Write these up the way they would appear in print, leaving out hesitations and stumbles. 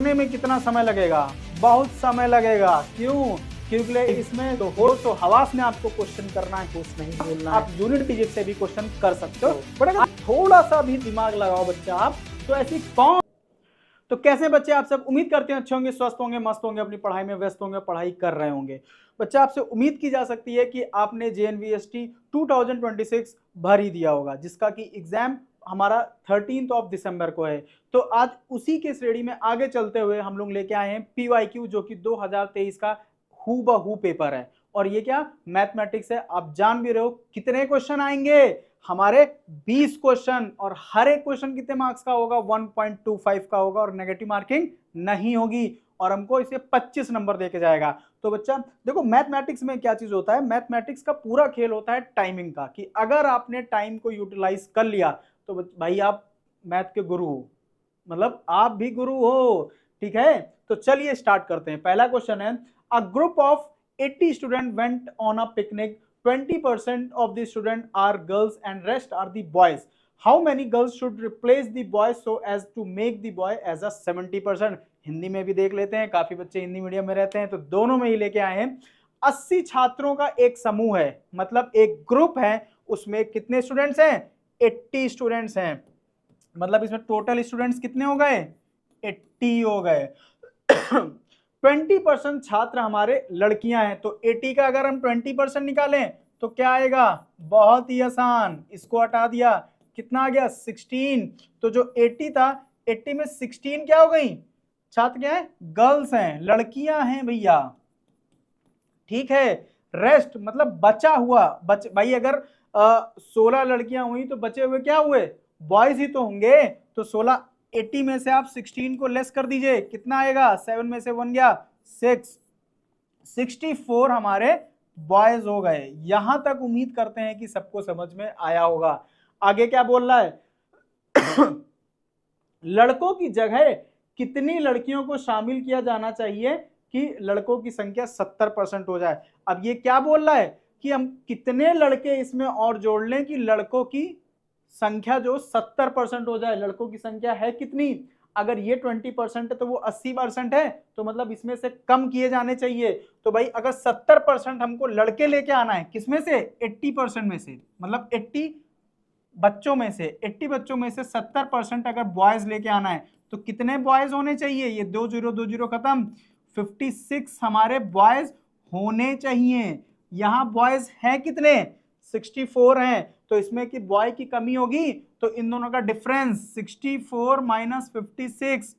करने में कितना समय लगेगा? बहुत समय लगेगा। क्यों? क्योंकि इसमें तो होश तो हवास में आपको क्वेश्चन करना है, कुछ नहीं बोलना है। आप यूनिट डिजिट से भी क्वेश्चन कर सकते हो, बट अगर थोड़ा सा भी दिमाग लगाओ बच्चा आप, तो ऐसी कौन। तो कैसे बच्चे आप सब उम्मीद करते हैं अच्छे होंगे, स्वस्थ होंगे, मस्त होंगे, अपनी पढ़ाई में व्यस्त होंगे, पढ़ाई कर रहे होंगे। बच्चा आपसे उम्मीद की जा सकती है कि आपने JNVST 2026 भर ही दिया होगा, जिसका कि एग्जाम हमारा 13 दिसंबर को है। तो आज उसी के श्रेणी में आगे चलते हुए हम लोग लेके आए हैं PYQ, जो कि 2023 का हूबहू पेपर है। और ये क्या मैथमेटिक्स है। आप जान भी रहे हो कितने क्वेश्चन आएंगे हमारे, 20 क्वेश्चन, और हर एक क्वेश्चन कितने मार्क्स का होगा? 1.25 का होगा, और नेगेटिव मार्किंग नहीं होगी, और हमको इसे 25 नंबर देके जाएगा। तो बच्चा देखो, मैथमेटिक्स में क्या चीज होता है, मैथमेटिक्स का पूरा खेल होता है टाइमिंग का, कि अगर आपने टाइम को यूटिलाइज कर लिया तो भाई आप मैथ के गुरु हो, मतलब आप भी गुरु हो। ठीक है, तो चलिए स्टार्ट करते हैं। पहला क्वेश्चन है, a group of 80 student went on a picnic, 20% of the student are girls and rest are the boys. How many girls should replace the boys so as to make the boy as a 70%? Hindi में भी देख लेते हैं, काफी बच्चे Hindi medium में रहते हैं, तो दोनों में ही लेके आए हैं। 80 छात्रों का एक समूह है, मतलब एक ग्रुप है, उसमें कितने स्टूडेंट्स हैं? 80 स्टूडेंट्स हैं। मतलब इसमें टोटल स्टूडेंट्स कितने हो गए? 80 हो गए। 20% छात्र हमारे लड़कियां हैं, तो 80 का अगर हम 20% निकालें तो क्या आएगा? बहुत ही आसान, इसको हटा दिया, कितना आ गया? 16। तो जो 80 था, 80 में 16 क्या हो गई? छात्र क्या है? गर्ल्स हैं, लड़कियां हैं भैया। ठीक है, रेस्ट मतलब बचा हुआ, भाई अगर 16 लड़कियां हुई तो बचे हुए क्या हुए? बॉयज ही तो होंगे। तो 16, 80 में से आप 16 को लेस कर दीजिए, कितना आएगा? 7 में से 1 गया 6, 64 हमारे बॉयज हो गए। यहां तक उम्मीद करते हैं कि सबको समझ में आया होगा। आगे क्या बोल रहा है? लड़कों की जगह कितनी लड़कियों को शामिल किया जाना चाहिए कि लड़कों की संख्या 70% हो जाए? अब ये क्या बोल रहा है कि हम कितने लड़के इसमें और जोड़ लें कि लड़कों की संख्या जो 70% हो जाए। लड़कों की संख्या है कितनी? अगर ये 20% है तो वो 80% है, तो मतलब इसमें से कम किए जाने चाहिए। तो भाई अगर 70% हमको लड़के लेके आना है, किसमें से? 80% में से, मतलब 80 बच्चों में से, 80 बच्चों में से 70% अगर बॉयज लेके आना है, तो कितने बॉयज होने चाहिए? ये 2 0 2 0 खत्म, 56 हमारे बॉयज होने चाहिए। यहां बॉयज हैं कितने? 64 हैं। तो इसमें कि बॉय की कमी होगी, तो इन दोनों का डिफरेंस 64 माइनस 56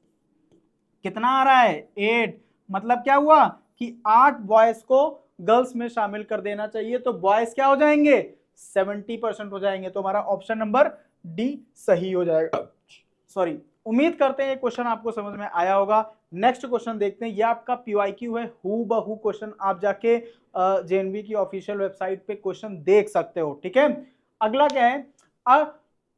कितना आ रहा है? 8। मतलब क्या हुआ कि 8 बॉयज को गर्ल्स में शामिल कर देना चाहिए, तो बॉयज क्या हो जाएंगे? 70% हो जाएंगे। तो हमारा ऑप्शन नंबर डी सही हो जाएगा। सॉरी, उम्मीद करते हैं ये क्वेश्चन आपको समझ में आया होगा। नेक्स्ट क्वेश्चन देखते हैं। ये आपका PYQ है, हूबहू क्वेश्चन, आप जाके JNV की ऑफिशियल वेबसाइट पे क्वेश्चन देख सकते हो। ठीक है, अगला क्या है?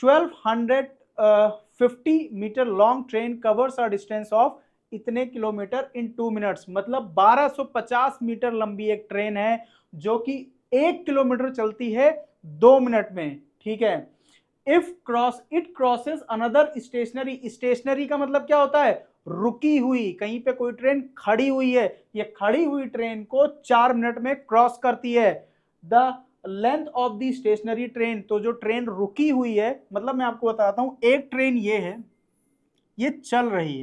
1250 metre long train covers a distance of इतने किलोमीटर इन 2 मिनट्स। मतलब 1250 मीटर लंबी एक ट्रेन है, जो कि 1 किलोमीटर चलती है 2 मिनट में। ठीक है, it crosses another stationary. Stationary का मतलब क्या होता है? रुकी हुई, कहीं पे कोई ट्रेन खड़ी हुई है, ये खड़ी हुई ट्रेन को 4 मिनट में क्रॉस करती है। The length of the stationary train, तो जो ट्रेन रुकी हुई है, मतलब मैं आपको बताता हूं, एक ट्रेन ये है, ये चल रही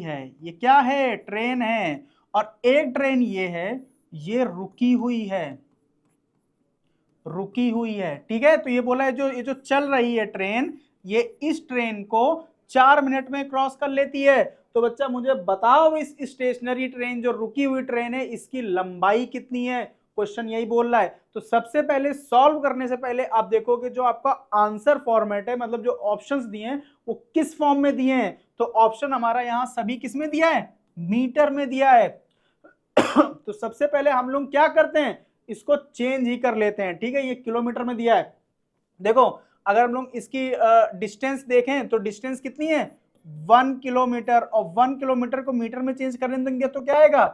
है, ये क्या है? ट्रेन है। और एक ट्रेन ये है, ये रुकी हुई है, ठीक है। तो ये बोला है ये जो चल रही है ट्रेन, ये इस ट्रेन को 4 मिनट में क्रॉस कर लेती है। तो बच्चा मुझे बताओ, इस स्टेशनरी ट्रेन जो रुकी हुई ट्रेन है, इसकी लंबाई कितनी है? क्वेश्चन यही बोल रहा है। तो सबसे पहले सॉल्व करने से पहले आप देखोगे जो आपका आंसर फॉर्मेट है, मतलब जो ऑप्शंस दिए हैं वो किस फॉर्म में दिए हैं। तो ऑप्शन हमारा यहां सभी किस में दिया है? मीटर में दिया है। तो सबसे पहले हम लोग क्या करते हैं? इसको चेंज ही कर लेते हैं। ठीक है, ये किलोमीटर में दिया है। देखो, अगर हम लोग इसकी डिस्टेंस देखें तो डिस्टेंस कितनी है? 1 किलोमीटर, और 1 किलोमीटर को मीटर में चेंज करने देंगे तो क्या आएगा?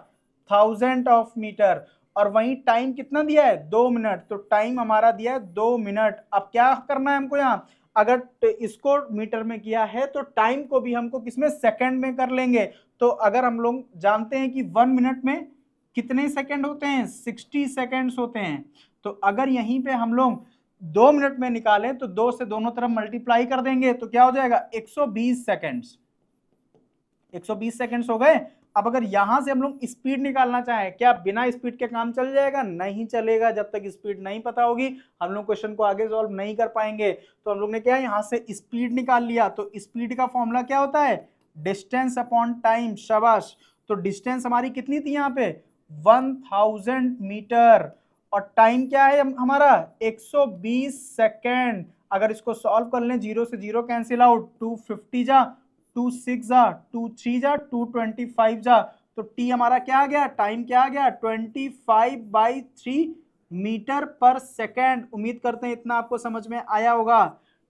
1000 ऑफ मीटर। और वहीं टाइम कितना दिया है? 2 मिनट। तो टाइम हमारा दिया है 2 मिनट। अब क्या करना है हमको? यहाँ अगर इसको मीटर में किया है तो टाइम को भी हमको किसमें, सेकंड में कर लेंगे। तो अगर हम लोग जानते हैं कि 1 मिनट में कितने सेकंड होते हैं, 60 सेकंड्स होते हैं, तो अगर यहीं पे हम लोग 2 मिनट में निकालें तो 2 से दोनों तरफ मल्टीप्लाई कर देंगे तो क्या हो जाएगा, 120 सेकंड्स। 120 सेकंड्स हो गए। अब अगर यहां से हम लोग स्पीड निकालना चाहें, क्या बिना स्पीड के काम चल जाएगा, नहीं चलेगा। जब तक स्पीड नहीं पता होगी हम लोग क्वेश्चन को आगे सॉल्व नहीं कर पाएंगे। तो हम लोग ने क्या, यहां से स्पीड निकाल लिया। तो स्पीड का फॉर्मूला क्या होता है, डिस्टेंस अपॉन टाइम। शाबाश। तो डिस्टेंस हमारी कितनी थी यहाँ पे, 1000 मीटर, और टाइम क्या है हमारा, 120 सेकेंड। अगर इसको सॉल्व कर लें, 0 से 0 कैंसिल आउट, 250 जा, 2 6 जा, 2 3 जा, 225 जा, तो टी हमारा क्या आ गया, टाइम क्या आ गया, 25/3 मीटर पर सेकेंड। उम्मीद करते हैं इतना आपको समझ में आया होगा।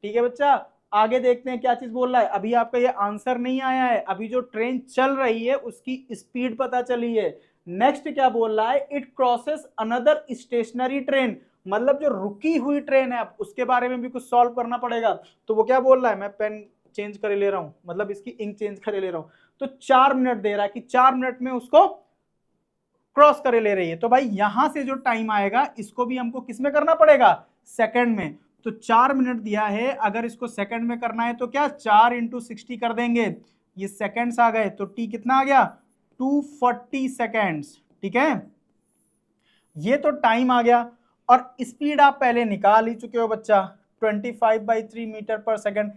ठीक है बच्चा, आगे देखते हैं क्या चीज बोल रहा है। अभी आपका ये आंसर नहीं आया है, अभी जो ट्रेन चल रही है उसकी स्पीड पता चली है। नेक्स्ट क्या बोल रहा है, it crosses another stationary train, मतलब जो रुकी हुई ट्रेन है, अब उसके बारे में भी कुछ सॉल्व करना पड़ेगा। तो वो क्या बोल रहा है, मैं पेन चेंज करे ले रहा हूं, मतलब इसकी इंक चेंज करे ले रहा हूं। तो 4 मिनट दे रहा है कि 4 मिनट में उसको क्रॉस करे ले रही है। तो भाई यहां से जो टाइम आएगा इसको भी हमको किस में करना पड़ेगा, सेकंड में। तो 4 मिनट दिया है, अगर इसको सेकंड में करना है तो क्या 4 × 60 कर देंगे, ये सेकंड्स आ गए। तो टी कितना आ गया, 240 सेकंड्स। ठीक है, ये तो टाइम आ गया। और स्पीड आप पहले निकाल ही चुके हो बच्चा, 25/3 मीटर पर सेकंड।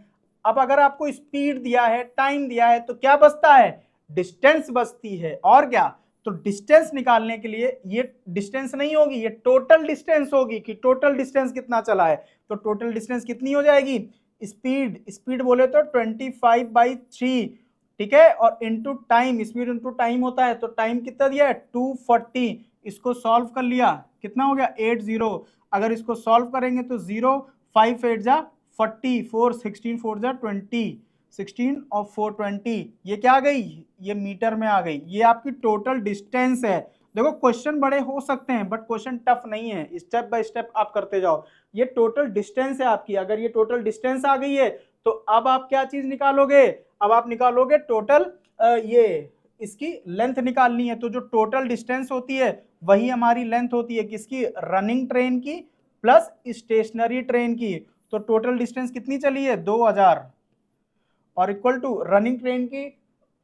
अब अगर आपको स्पीड दिया है, टाइम दिया है, तो क्या बचता है, डिस्टेंस बचती है। और क्या, तो डिस्टेंस निकालने के लिए ये डिस्टेंस नहीं होगी, ये टोटल डिस्टेंस होगी कि टोटल डिस्टेंस कितना चला है। तो टोटल डिस्टेंस कितनी हो जाएगी, स्पीड बोले तो 25/3, ठीक है, और into time, speed into time होता है। तो टाइम कितना दिया है, 240। इसको सॉल्व कर लिया, कितना हो गया, 80। अगर इसको सॉल्व करेंगे तो 0 5 8 जा 40, 4 16 4 जा 20, 16 और 4 20, ये क्या आ गई, ये मीटर में आ गई। ये आपकी टोटल डिस्टेंस है। देखो क्वेश्चन बड़े हो सकते हैं बट क्वेश्चन टफ नहीं है, स्टेप बाय स्टेप आप करते जाओ। ये टोटल डिस्टेंस है आपकी। अगर ये टोटल डिस्टेंस आ गई है तो अब आप क्या चीज निकालोगे, अब आप निकालोगे टोटल, ये इसकी लेंथ निकालनी है। तो जो टोटल डिस्टेंस होती है वही हमारी लेंथ होती है, किसकी, रनिंग ट्रेन की प्लस स्टेशनरी ट्रेन की। तो टोटल डिस्टेंस कितनी चली है, 2000, और इक्वल टू रनिंग ट्रेन की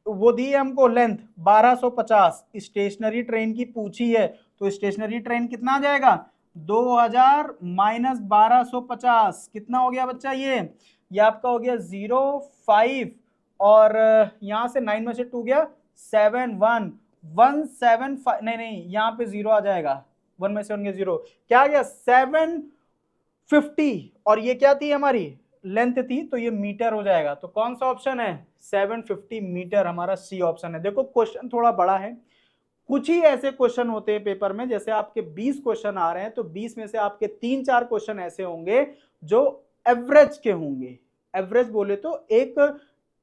वो दी है हमको लेंथ 1250, स्टेशनरी ट्रेन की पूछी है। तो स्टेशनरी ट्रेन कितना आ जाएगा, 2000 माइनस 1250, कितना हो गया बच्चा, ये आपका हो गया 05, और यहां से 9 में से 2 गया 7, 175, नहीं यहाँ पे 0 आ जाएगा, 1 में से 1 गया 0, क्या आ गया 750, और ये क्या थी हमारी लेंथ थी, तो ये मीटर हो जाएगा। तो कौन सा ऑप्शन है, 750 मीटर, हमारा सी ऑप्शन है। देखो क्वेश्चन थोड़ा बड़ा है, कुछ ही ऐसे क्वेश्चन होते हैं पेपर में, जैसे आपके 20 क्वेश्चन आ रहे हैं तो 20 में से आपके 3-4 क्वेश्चन ऐसे होंगे जो एवरेज के होंगे। एवरेज बोले तो एक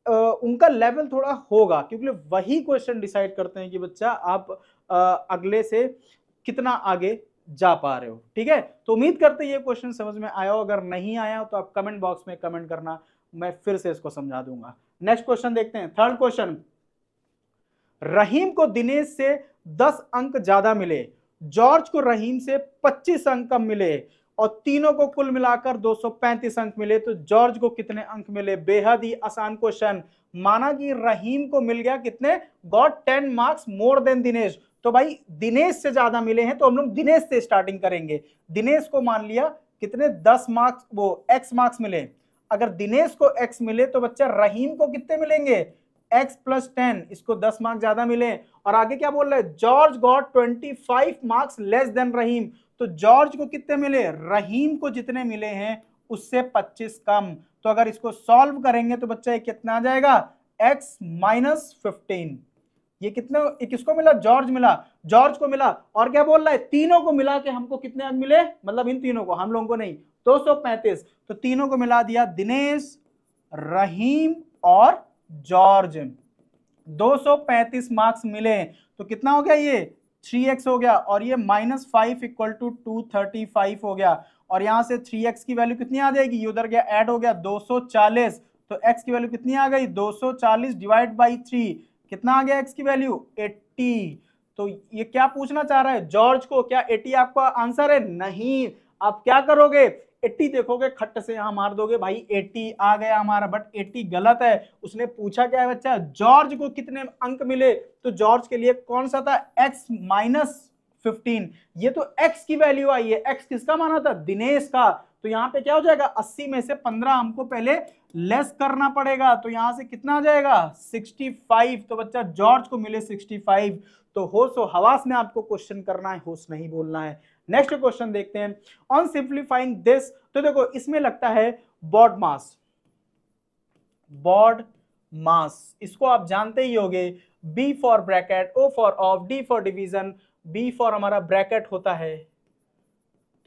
उनका लेवल थोड़ा होगा, क्योंकि वही क्वेश्चन डिसाइड करते हैं कि बच्चा आप अगले से कितना आगे जा पा रहे हो। ठीक है, तो उम्मीद करते हैं ये क्वेश्चन समझ में आया हो। अगर नहीं आया हो तो आप कमेंट बॉक्स में कमेंट करना, मैं फिर से इसको समझा दूंगा। नेक्स्ट क्वेश्चन देखते हैं, थर्ड क्वेश्चन। रहीम को दिनेश से 10 अंक ज्यादा मिले, जॉर्ज को रहीम से 25 अंक कम मिले, और तीनों को कुल मिलाकर 235 अंक मिले, तो जॉर्ज को कितने अंक मिले। बेहद ही आसान क्वेश्चन। माना कि रहीम को मिल गया कितने, got 10 marks more than Dinesh. तो भाई दिनेश से ज्यादा मिले हैं तो हम लोग दिनेश से स्टार्टिंग करेंगे। दिनेश को मान लिया कितने 10 मार्क्स, वो x मार्क्स मिले। अगर दिनेश को x मिले तो बच्चा रहीम को कितने मिलेंगे, x + 10, इसको 10 मार्क्स ज्यादा मिले। और आगे क्या बोल रहा है, George got 25 marks less than Rahim. तो जॉर्ज को कितने मिले, रहीम को जितने मिले हैं उससे 25 कम। तो अगर इसको सॉल्व करेंगे तो बच्चा कितना आ जाएगा, x - 15। ये कितने, किसको मिला, जॉर्ज मिला, जॉर्ज को मिला। और क्या बोल रहा है, तीनों को मिला के हमको कितने अंक मिले, मतलब इन तीनों को, हम लोगों को नहीं, 235। तो तीनों को मिला दिया, दिनेश, रहीम और जॉर्ज, 235 मार्क्स मिले। तो कितना हो गया, ये 3x हो गया, और ये -5 इक्वल टू 235 हो गया, और यहां से 3x की वैल्यू कितनी आ जाएगी, ये उधर गया ऐड हो गया 240, तो x की वैल्यू कितनी आ गई 240 डिवाइड बाई 3, कितना आ गया x की वैल्यू 80। तो ये क्या पूछना चाह रहा है जॉर्ज को, क्या 80 आपका आंसर है? नहीं। आप क्या करोगे, 80 देखोगे खट से यहां मार दोगे, भाई 80 आ गया हमारा, बट 80 गलत है। उसने पूछा क्या है बच्चा, जॉर्ज को कितने अंक मिले, तो जॉर्ज के लिए कौन सा था, x माइनस 15, ये तो x की वैल्यू आई है, x किसका माना था, दिनेश का। तो यहाँ पे क्या हो जाएगा, 80 में से 15 हमको पहले लेस करना पड़ेगा, तो यहां से कितना आ जाएगा 65। तो बच्चा जॉर्ज को मिले 65। तो होश हो हवास में आपको क्वेश्चन करना है, होश नहीं बोलना है। नेक्स्ट क्वेश्चन देखते हैं, ऑन सिंप्लीफाइंग दिस, तो देखो इसमें लगता है बॉड मास, बॉड मास इसको आप जानते ही होंगे, B for bracket, O for of, D for division, B for हमारा ब्रैकेट होता है,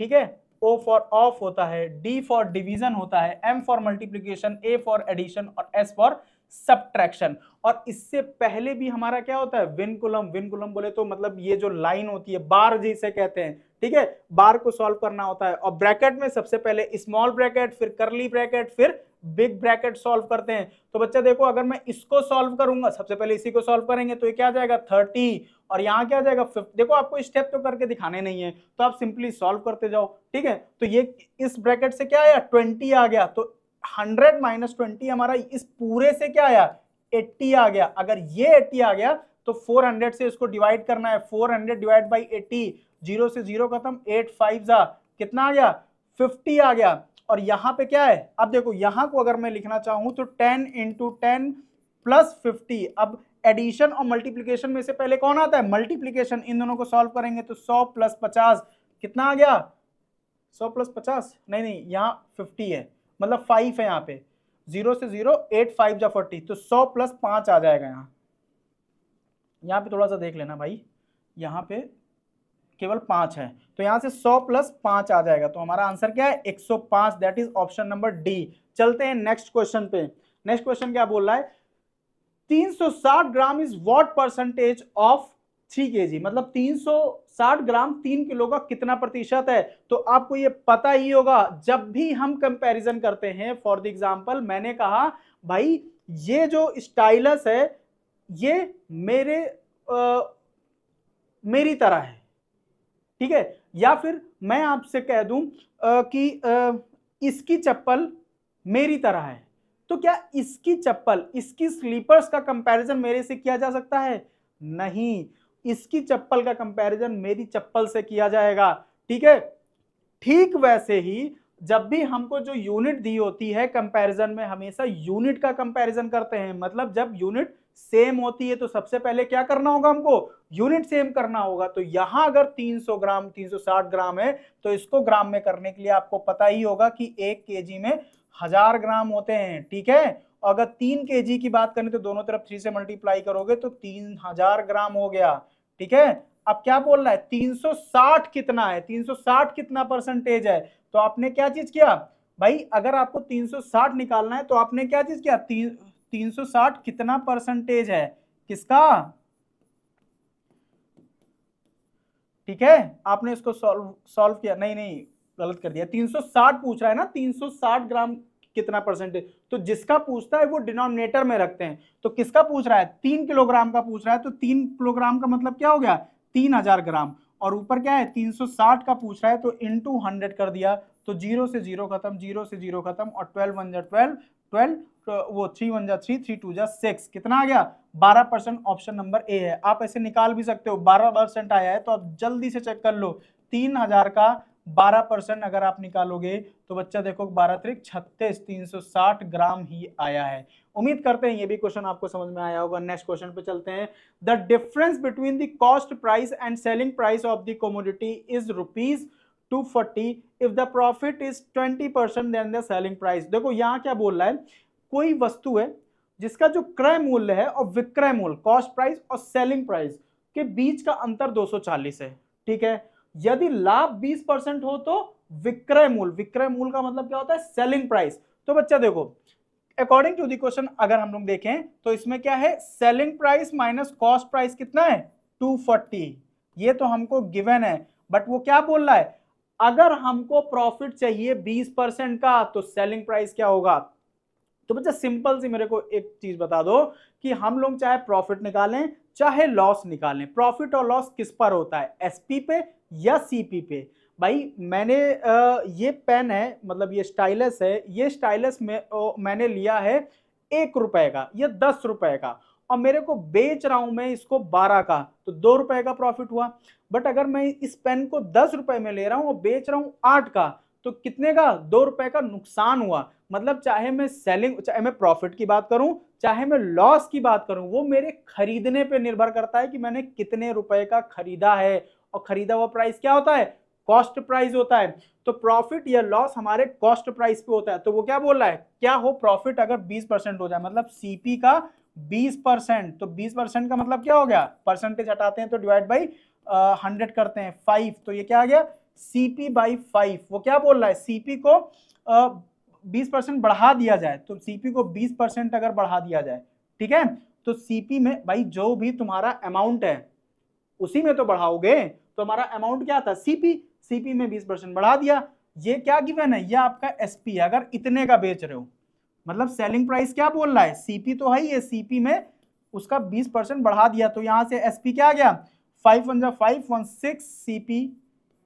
ठीक है, O फॉर ऑफ होता है, D फॉर डिवीजन होता है, M for multiplication, A for addition और S फॉर सब्ट्रैक्शन। और इससे पहले भी हमारा क्या होता है, विनकुलम, विनकुलम बोले तो मतलब ये जो लाइन होती है बार जिसे कहते हैं, ठीक है, बार को सॉल्व करना होता है, और ब्रैकेट में सबसे पहले स्मॉल ब्रैकेट, फिर करली ब्रैकेट, फिर बिग ब्रैकेट सॉल्व करते हैं। तो बच्चा देखो अगर मैं इसको सॉल्व करूंगा, सबसे पहले इसी को सॉल्व करेंगे, तो ये क्या आ जाएगा 30, और यहाँ क्या आ जाएगा 50। देखो आपको स्टेप तो करके दिखाने नहीं है, तो आप सिंपली सॉल्व करते जाओ, ठीक है। तो ये इस ब्रैकेट से क्या आया 20 आ गया, तो 100 माइनस 20 हमारा इस पूरे से क्या आया 80 आ गया। अगर ये 80 आ गया तो 400 से इसको डिवाइड करना है, 400 डिवाइड बाई 80, 0 से 0 खत्म, 8 5 जा कितना आ गया 50 आ गया। और यहां पे क्या है, अब देखो यहां को अगर मैं लिखना चाहूं तो 10 इंटू 10 प्लस 50। अब एडिशन और मल्टीप्लीकेशन में से पहले कौन आता है, मल्टीप्लीकेशन, इन दोनों को सॉल्व करेंगे तो 100 प्लस 50 कितना आ गया 100 प्लस 50, नहीं यहाँ 50 है, मतलब 5 है यहाँ पे, 0 से 0 8 5 जा 40, तो 100 प्लस 5 आ जाएगा। यहाँ पे थोड़ा सा देख लेना भाई, यहाँ पे केवल 5 है, तो यहां से 100 प्लस 5 आ जाएगा, तो हमारा आंसर क्या है 105, that is option number D. चलते हैं नेक्स्ट क्वेश्चन पे। नेक्स्ट क्वेश्चन क्या बोल रहा है, 360 gram is what percentage of 3 kg, मतलब 360 ग्राम 3 किलो का कितना प्रतिशत है। तो आपको ये पता ही होगा, जब भी हम कंपैरिजन करते हैं, फॉर द एग्जांपल मैंने कहा भाई ये जो स्टाइलस है ये मेरी तरह है, ठीक है, या फिर मैं आपसे कह दूं कि इसकी चप्पल मेरी तरह है, तो क्या इसकी चप्पल, इसकी स्लीपर्स का कंपैरिजन मेरे से किया जा सकता है? नहीं, इसकी चप्पल का कंपैरिजन मेरी चप्पल से किया जाएगा, ठीक है। ठीक वैसे ही जब भी हमको जो यूनिट दी होती है कंपैरिजन में, हमेशा यूनिट का कंपैरिजन करते हैं, मतलब जब यूनिट सेम होती है तो सबसे पहले क्या करना होगा, हमको यूनिट सेम करना होगा। तो यहां अगर 300 ग्राम 360 ग्राम है तो इसको ग्राम में करने के लिए आपको पता ही होगा कि 1 केजी में 1000 ग्राम होते हैं, ठीक है। अगर 3 केजी की बात करें तो दोनों तरफ 3 से मल्टीप्लाई करोगे तो 3000 ग्राम हो गया, ठीक है। अब क्या बोल रहा है 360 कितना है, 360 कितना परसेंटेज है, तो आपने क्या चीज किया भाई, अगर आपको 360 निकालना है तो आपने क्या चीज किया, 360 कितना परसेंटेज है किसका, ठीक है। आपने इसको सॉल्व किया, नहीं गलत कर दिया, 360 पूछ रहा है ना, 360 ग्राम कितना परसेंटेज, तो जिसका पूछता है वो डिनोमिनेटर में रखते हैं। तो किसका पूछ रहा है 3 किलोग्राम का पूछ रहा है, तो 3 किलोग्राम का मतलब क्या हो गया 3000 ग्राम, और ऊपर क्या है 360 का पूछ रहा है तो इंटू 100 कर दिया, तो 0 से 0 खत्म, 0 से 0 खत्म, और 12 1 जा 12, 12 वो 3 1 जा 3, 3 2 जा 6, कितना आ गया 12%, ऑप्शन नंबर ए है। आप ऐसे निकाल भी सकते हो, 12% आया है तो आप जल्दी से चेक कर लो, 3000 का 12% अगर आप निकालोगे तो बच्चा देखो 12 त्रिक 36, 360 ग्राम ही आया है। उम्मीद करते हैं ये भी क्वेश्चन आपको समझ में आया होगा। नेक्स्ट क्वेश्चन पे चलते हैं, the difference between the cost price and selling price of the commodity is ₹240 if the profit is 20% then the selling price. देखो यहाँ क्या बोल रहा है, कोई वस्तु है जिसका जो क्रय मूल्य है और विक्रय मूल्य, कॉस्ट प्राइस और सेलिंग प्राइस के बीच का अंतर 240 है, ठीक है। यदि लाभ 20% हो तो विक्रय मूल्य का मतलब क्या होता है सेलिंग प्राइस। तो बच्चा देखो अकॉर्डिंग टू द क्वेश्चन अगर हम लोग देखें तो इसमें क्या है, selling price minus cost price कितना है 240, ये तो हमको गिवन है, बट वो क्या बोल रहा है, अगर हमको प्रॉफिट चाहिए 20% का तो सेलिंग प्राइस क्या होगा। तो बच्चा सिंपल सी मेरे को एक चीज बता दो कि हम लोग चाहे प्रॉफिट निकालें चाहे लॉस निकालें, प्रॉफिट और लॉस किस पर होता है, एसपी पे या सीपी पे। भाई मैंने ये पेन है, मतलब ये स्टाइलस है, ये स्टाइलस में मैंने लिया है 1 रुपए का या 10 रुपए का, और मेरे को बेच रहा हूं मैं इसको 12 का, तो 2 रुपए का प्रॉफिट हुआ। बट अगर मैं इस पेन को 10 रुपए में ले रहा हूं और बेच रहा हूं 8 का, तो कितने का, 2 रुपए का नुकसान हुआ। मतलब चाहे मैं सेलिंग, चाहे मैं प्रॉफिट की बात करूं चाहे मैं लॉस की बात करूं, वो मेरे खरीदने पे निर्भर करता है कि मैंने कितने रुपए का खरीदा है, और खरीदा हुआ प्राइस क्या होता है, कॉस्ट प्राइस होता है। तो प्रॉफिट या लॉस हमारे कॉस्ट प्राइस पे होता है। तो वो क्या बोल रहा है, क्या हो प्रॉफिट अगर 20% हो जाए, मतलब सीपी का 20%, तो 20% का मतलब क्या हो गया, परसेंटेज हटाते हैं तो डिवाइड बाई 100 करते हैं 5, तो ये क्या आ गया सीपी बाई 5। वो क्या बोल रहा है, सीपी को 20% बढ़ा दिया जाए, तो सीपी को 20% अगर बढ़ा दिया जाए, ठीक है, तो सीपी में भाई जो भी तुम्हारा अमाउंट है उसी में तो बढ़ाओगे, तो हमारा अमाउंट क्या था सीपी, सीपी में 20% बढ़ा दिया। ये क्या गिवन है, ये आपका एसपी है अगर इतने का बेच रहे हो, मतलब सेलिंग प्राइस क्या बोल रहा है, सीपी तो है ही है, सीपी में उसका 20% बढ़ा दिया, तो यहां से एसपी क्या आ गया, 5 1 5 1 6 सीपी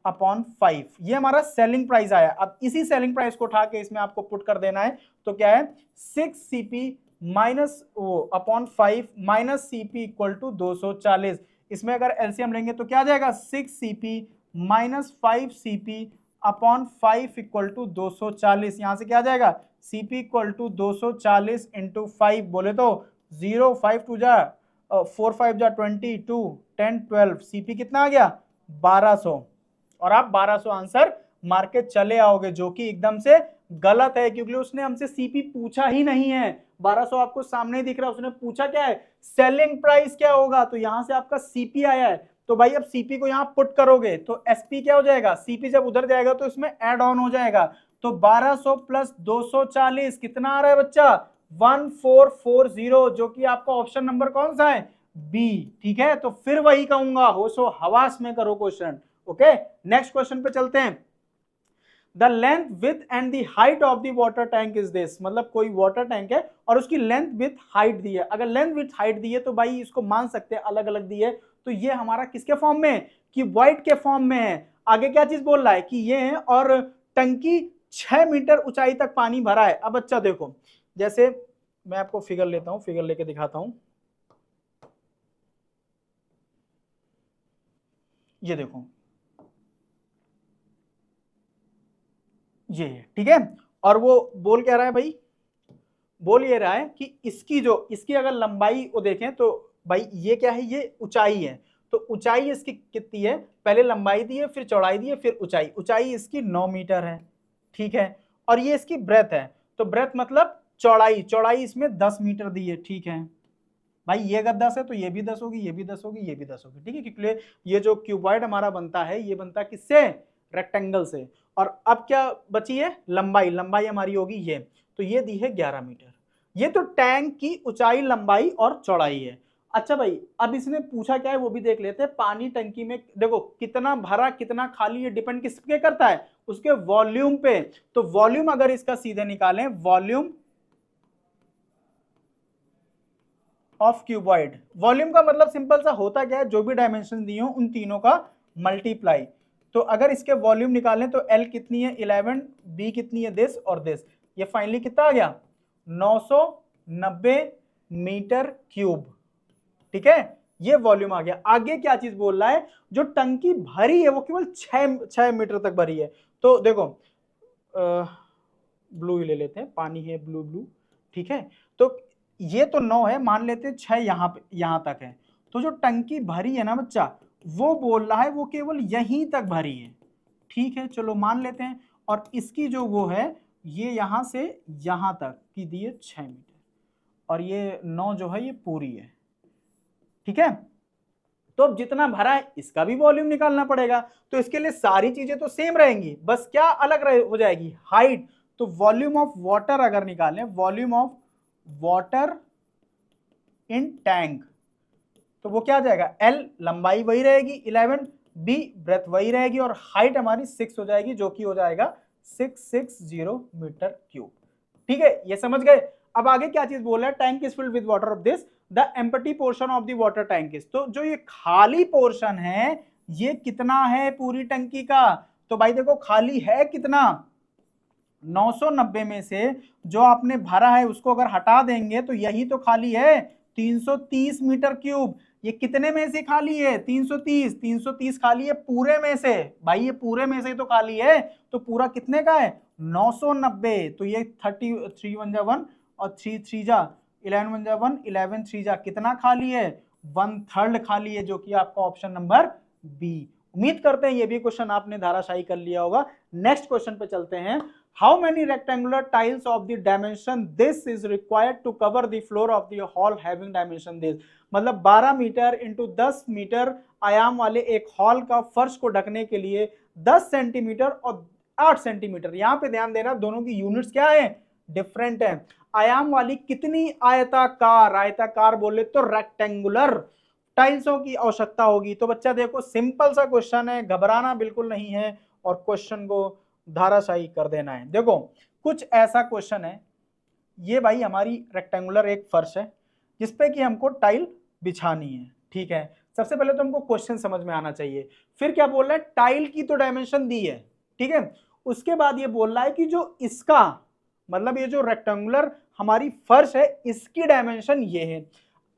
अपॉन 5, ये हमारा सेलिंग प्राइस आया। अब इसी सेलिंग प्राइस को उठा के इसमें आपको पुट कर देना है, तो क्या है 6 CP minus upon 5 minus CP equal to 240। इसमें अगर एलसीएम लेंगे तो क्या आ जाएगा, 6 CP minus 5 CP upon 5 equal to 240। यहां से क्या आ जाएगा, सीपी इक्वल टू 240 इंटू 5, बोले तो 0 5 2 जा 4 5 जा 22 10 12, सीपी कितना आ गया 1200, और आप 1200 आंसर मार के चले आओगे, जो कि एकदम से गलत है, क्योंकि उसने हमसे सीपी पूछा ही नहीं है। 1200 आपको सामने दिख रहा है, उसने पूछा क्या है, सेलिंग प्राइस क्या होगा, तो यहां से आपका सीपी आया है, तो भाई अब सीपी को यहां पुट करोगे तो एसपी क्या हो जाएगा, सीपी जब उधर जाएगा तो इसमें एड ऑन हो जाएगा, तो 1200 प्लस 240 कितना आ रहा है बच्चा, 1440, जो कि आपका ऑप्शन नंबर कौन सा है, बी। ठीक है, तो फिर वही कहूंगा, होशो हवास में करो क्वेश्चन। ओके, नेक्स्ट क्वेश्चन पे चलते हैं। The length with and the height of the water tank is this, मतलब कोई वाटर टैंक है और उसकी लेंथ विथ हाइट दी है। अगर लेंथ विथ हाइट दी है तो भाई इसको मान सकते हैं अलग अलग दी है, तो ये हमारा किसके फॉर्म में है, कि वाइट के फॉर्म में है। आगे क्या चीज बोल रहा है कि ये है, और टंकी 6 मीटर ऊंचाई तक पानी भरा है। अब अच्छा देखो, जैसे मैं आपको फिगर लेता हूं, फिगर लेके दिखाता हूं, ये देखो, ये है, ठीक है, और वो बोल क्या रहा है भाई, बोल ये रहा है कि इसकी जो, इसकी अगर लंबाई को देखें तो भाई ये क्या है, ये ऊंचाई है, तो ऊंचाई इसकी कितनी है, पहले लंबाई दी है फिर चौड़ाई दी है फिर ऊंचाई, ऊंचाई इसकी 9 मीटर है, ठीक है, और ये इसकी ब्रेथ है, तो ब्रेथ मतलब चौड़ाई, चौड़ाई इसमें 10 मीटर दी है, ठीक है भाई, ये अगर 10 है तो ये भी 10 होगी, ये भी 10 होगी, ये भी 10 होगी, ठीक है, क्योंकि ये जो क्यूबॉइड हमारा बनता है ये बनता है किससे, रेक्टेंगल से। और अब क्या बची है, लंबाई, लंबाई हमारी होगी ये, तो ये दी है 11 मीटर। ये तो टैंक की ऊंचाई, लंबाई और चौड़ाई है। अच्छा भाई, अब इसने पूछा क्या है वो भी देख लेते हैं। पानी टंकी में देखो कितना भरा कितना खाली, ये डिपेंड किस पे करता है, उसके वॉल्यूम पे। तो वॉल्यूम अगर इसका सीधे निकालें, वॉल्यूम ऑफ क्यूबॉइड, वॉल्यूम का मतलब सिंपल सा होता क्या है, जो भी डायमेंशन दिए हो उन तीनों का मल्टीप्लाई। तो अगर इसके वॉल्यूम निकालें तो L कितनी है 11, B कितनी है दिस और दिस, ये फाइनली कितना आ गया 990 मीटर क्यूब, ठीक है, ये वॉल्यूम आ गया। आगे क्या चीज बोल रहा है, जो टंकी भरी है वो केवल 6 मीटर तक भरी है। तो देखो ब्लू ही ले लेते हैं, पानी है ब्लू ब्लू, ठीक है, तो ये तो 9 है, मान लेते हैं 6 यहाँ पे यहाँ तक है, तो जो टंकी भरी है ना बच्चा, वो बोल रहा है वो केवल यहीं तक भरी है, ठीक है, चलो मान लेते हैं। और इसकी जो वो है, ये यहां से यहां तक की दी है 6 मीटर, और ये 9 जो है ये पूरी है, ठीक है। तो अब जितना भरा है इसका भी वॉल्यूम निकालना पड़ेगा, तो इसके लिए सारी चीजें तो सेम रहेंगी, बस क्या अलग हो जाएगी, हाइट। तो वॉल्यूम ऑफ वाटर अगर निकालें, volume of water in tank, तो वो क्या आ जाएगा, L लंबाई वही रहेगी 11, B ब्रेथ वही रहेगी और हाइट हमारी 6 हो जाएगी, जो कि हो जाएगा 660 मीटर क्यूब। ठीक है, ये समझ गए। अब आगे क्या चीज बोल रहा है, tank is filled with water of this, the empty portion of the water tank is, तो जो ये खाली पोर्शन है ये कितना है पूरी टंकी का, तो भाई देखो खाली है कितना, 990 में से जो आपने भरा है उसको अगर हटा देंगे तो यही तो खाली है 330 मीटर क्यूब। ये कितने में से खाली है, 330 खाली है पूरे में से, भाई ये पूरे में से तो खाली है, तो पूरा कितने का है 990, तो ये 33 1 जा 1 और 3 3 जा 11 1 जा 1 11 3 जा कितना खाली है 1/3 खाली है, जो कि आपका ऑप्शन नंबर बी। उम्मीद करते हैं ये भी क्वेश्चन आपने धाराशायी कर लिया होगा। नेक्स्ट क्वेश्चन पे चलते हैं, how many rectangular tiles of the dimension this is required to cover the floor of the hall having dimension this, मतलब 12 मीटर इंटू 10 मीटर आयाम वाले एक हॉल का फर्श को ढकने के लिए 10 सेंटीमीटर और 8 सेंटीमीटर, यहां पे ध्यान देना दोनों की यूनिट्स क्या है, डिफरेंट है, आयाम वाली कितनी आयताकार, आयताकार बोले तो रेक्टेंगुलर टाइल्सों की आवश्यकता होगी। तो बच्चा देखो सिंपल सा क्वेश्चन है, घबराना बिल्कुल नहीं है और क्वेश्चन को धाराशायी कर देना है। देखो कुछ ऐसा क्वेश्चन है, ये भाई हमारी रेक्टेंगुलर एक फर्श है जिसपे कि हमको टाइल बिछानी है। ठीक है, सबसे पहले तो हमको क्वेश्चन समझ में आना चाहिए, फिर क्या बोल रहा है, टाइल की तो डायमेंशन दी है, ठीक है, उसके बाद ये बोल रहा है कि जो इसका मतलब ये जो रेक्टेंगुलर हमारी फर्श है इसकी डायमेंशन ये है,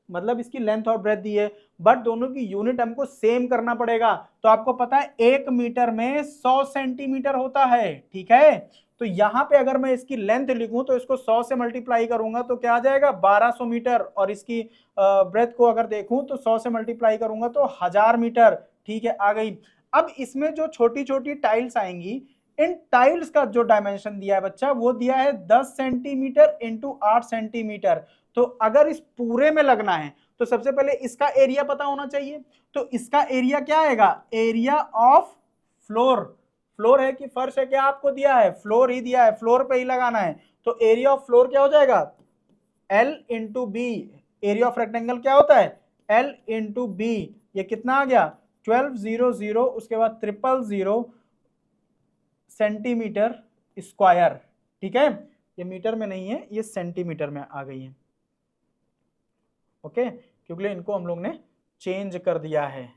मतलब इसकी लेंथ और ब्रेथ दी है, बट दोनों की यूनिट हमको सेम करना पड़ेगा। तो आपको पता है 1 मीटर में 100 सेंटीमीटर होता है, ठीक है, तो यहां पे अगर मैं इसकी लेंथ लिखूं तो इसको 100 से मल्टीप्लाई करूंगा तो क्या आ जाएगा 1200 मीटर, और इसकी ब्रेथ को अगर देखूं तो 100 से मल्टीप्लाई करूंगा तो 1000 मीटर। ठीक है, आ गई। अब इसमें जो छोटी छोटी टाइल्स आएंगी, इन टाइल्स का जो डायमेंशन दिया है बच्चा वो दिया है 10 सेंटीमीटर इंटू 8 सेंटीमीटर। तो अगर इस पूरे में लगना है तो सबसे पहले इसका एरिया पता होना चाहिए, तो इसका एरिया क्या आएगा, एरिया ऑफ फ्लोर, फ्लोर है कि फर्श है, क्या आपको दिया है, फ्लोर ही दिया है, फ्लोर पे ही लगाना है, तो एरिया ऑफ फ्लोर क्या हो जाएगा L into B, area of rectangle क्या होता है L इंटू बी, ये कितना आ गया 1200, उसके बाद 000 सेंटीमीटर स्क्वायर। ठीक है, ये मीटर में नहीं है, ये सेंटीमीटर में आ गई है, ओके, क्योंकि इनको हम लोग ने चेंज कर दिया है,